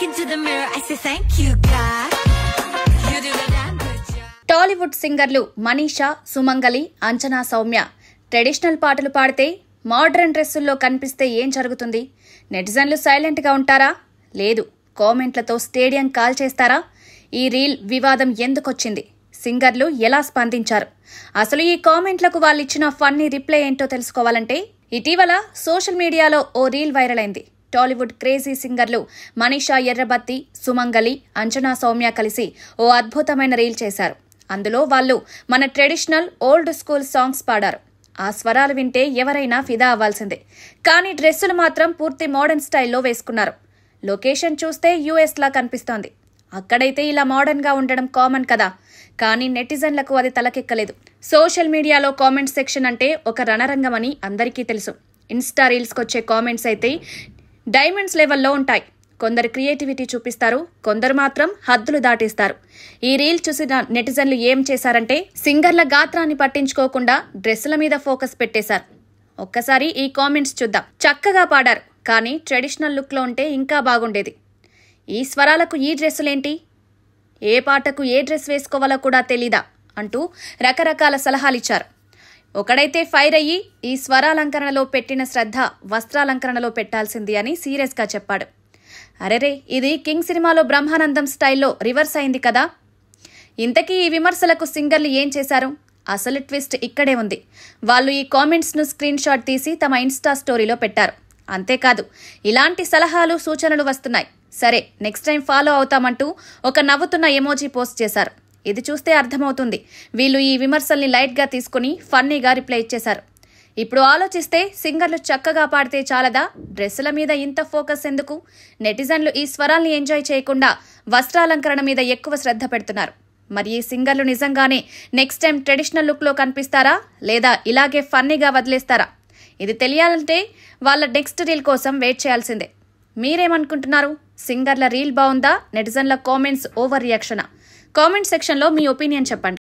look into the mirror, I say thank you, God. You do the damn good job. Tollywood సింగర్లు Manisha, Sumangali, Anjana Soumya traditional పాటలు పాడితే modern డ్రెస్సుల్లో కనిపిస్తే ఏం జరుగుతుంది? నెటిజన్లు సైలెంట్గా ఉంటారా? లేదు, కామెంట్లతో స్టేడియం కాల్ చేస్తారా? ఈ రీల్ వివాదం ఎందుకొచ్చింది? సింగర్లు ఎలా స్పందించారు? అసలు ఈ కామెంట్లకు వాళ్ళిచ్చిన ఫన్నీ రిప్లై ఏంటో తెలుసుకోవాలంటే ఇటీవల సోషల్ మీడియాలో ఓ రీల్ వైరల్ అయింది. టాలీవుడ్ క్రేజీ సింగర్లు మనీషా ఎర్రబత్తి, సుమంగలి, అంజనా సౌమ్య కలిసి ఓ అద్భుతమైన రీల్ చేశారు. అందులో వాళ్ళు మన ట్రెడిషనల్ ఓల్డ్ స్కూల్ సాంగ్స్ పాడారు. ఆ స్వరాలు వింటే ఎవరైనా ఫిదా అవ్వాల్సిందే. కానీ డ్రెస్సులు మాత్రం పూర్తి మోడర్న్ స్టైల్లో వేసుకున్నారు. లొకేషన్ చూస్తే యూఎస్లా కనిపిస్తోంది. అక్కడైతే ఇలా మోడర్న్గా ఉండడం కామన్ కదా. కానీ నెటిజన్లకు అది తలకెక్కలేదు. సోషల్ మీడియాలో కామెంట్ సెక్షన్ అంటే ఒక రణరంగమని అందరికీ తెలుసు. ఇన్స్టా రీల్స్కి వచ్చే కామెంట్స్ అయితే డైమండ్స్ లెవెల్లో ఉంటాయి. కొందరు క్రియేటివిటీ చూపిస్తారు, కొందరు మాత్రం హద్దులు దాటేస్తారు. ఈ రీల్ చూసిన నెటిజన్లు ఏం చేశారంటే సింగర్ల గాత్రాన్ని పట్టించుకోకుండా డ్రెస్సుల మీద ఫోకస్ పెట్టేశారు. ఒక్కసారి ఈ కామెంట్స్ చూద్దాం. చక్కగా పాడారు, కానీ ట్రెడిషనల్ లుక్లో ఉంటే ఇంకా బాగుండేది. ఈ స్వరాలకు ఈ డ్రెస్సులేంటి? ఏ పాటకు ఏ డ్రెస్ వేసుకోవాలో కూడా తెలీదా అంటూ రకరకాల సలహాలిచ్చారు. ఒకడైతే ఫైర్ అయ్యి ఈ స్వరాలంకరణలో పెట్టిన శ్రద్ధ వస్త్రాలంకరణలో పెట్టాల్సింది అని సీరియస్గా చెప్పాడు. అరెరే, ఇది కింగ్ సినిమాలో బ్రహ్మానందం స్టైల్లో రివర్స్ అయింది కదా. ఇంతకీ ఈ విమర్శలకు సింగర్లు ఏం చేశారు? అసలు ట్విస్ట్ ఇక్కడే ఉంది. వాళ్ళు ఈ కామెంట్స్ను స్క్రీన్ షాట్ తీసి తమ ఇన్స్టా స్టోరీలో పెట్టారు. అంతేకాదు, ఇలాంటి సలహాలు, సూచనలు వస్తున్నాయి, సరే నెక్స్ట్ టైం ఫాలో అవుతామంటూ ఒక నవ్వుతున్న ఎమోజీ పోస్ట్ చేశారు. ఇది చూస్తే అర్థమవుతుంది వీళ్ళు ఈ విమర్శల్ని లైట్గా తీసుకుని ఫన్నీగా రిప్లై ఇచ్చేశారు. ఇప్పుడు ఆలోచిస్తే సింగర్లు చక్కగా పాడితే చాలదా? డ్రెస్సుల మీద ఇంత ఫోకస్ ఎందుకు? నెటిజన్లు ఈ స్వరాల్ని ఎంజాయ్ చేయకుండా వస్త్రాలంకరణ మీద ఎక్కువ శ్రద్ధ పెడుతున్నారు. మరి ఈ సింగర్లు నిజంగానే నెక్స్ట్ టైం ట్రెడిషనల్ లుక్లో కనిపిస్తారా, లేదా ఇలాగే ఫన్నీగా వదిలేస్తారా? ఇది తెలియాలంటే వాళ్ళ నెక్స్ట్ రీల్ కోసం వెయిట్ చేయాల్సిందే. మీరేమనుకుంటున్నారు? సింగర్ల రీల్ బాగుందా? నెటిజన్ల కామెంట్స్ ఓవర్ రియాక్షనా? కామెంట్ సెక్షన్లో మీ ఒపీనియన్ చెప్పండి.